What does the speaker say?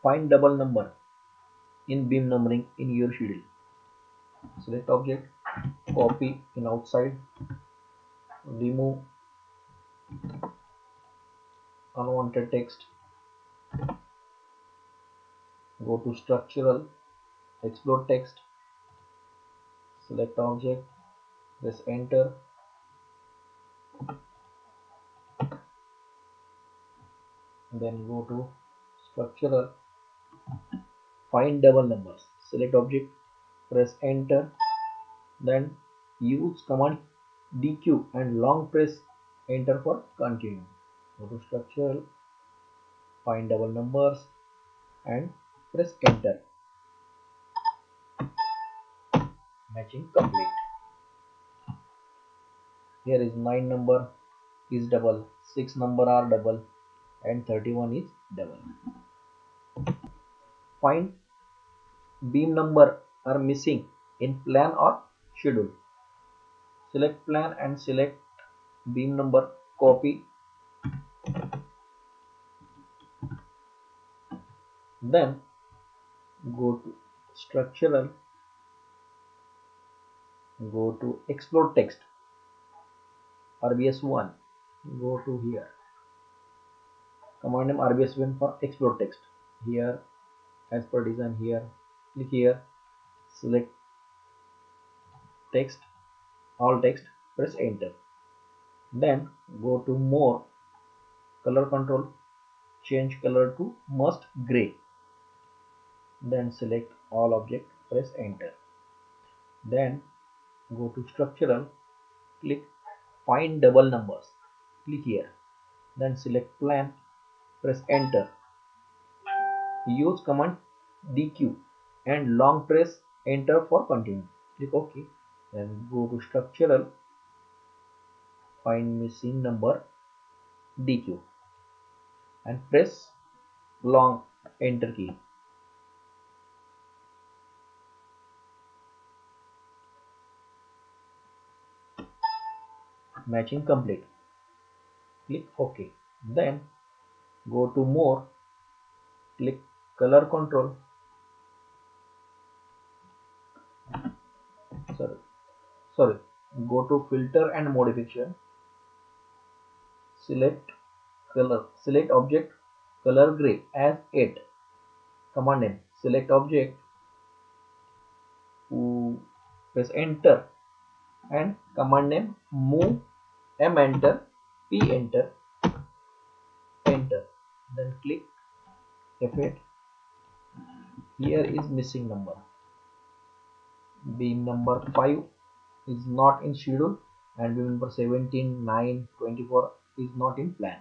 find double number in beam numbering in your schedule. Select object, copy in outside, remove unwanted text, go to structural, explode text, select object, press enter, then go to structural, find double numbers, select object, press enter, then use command DQ and long press enter for continue. Go to structural, find double numbers and press enter. Matching complete. Here is 9 number is double, 6 number are double and 31 is double. Find beam number are missing in plan or schedule. Select plan and select beam number, copy, then go to structural, go to explode text, RBS1, go to here, command name RBS1 for explode text, here as per design, here click here, select text, all text, press enter, then go to more, color control, change color to must gray, then select all object, press enter, then go to structural, click find double numbers, click here, then select plan, press enter, use command DQ and long press enter for continue, click OK, then go to structural, find missing number, DQ and press long enter key. Matching complete, click OK, then go to more, click color control, sorry, go to filter and modification, select color, select object color gray as 8, command name, select object, press enter and command name move M enter, P enter, enter, then click F8. Here is missing number, beam number 5 is not in schedule and beam number 17, 9, 24 is not in plan.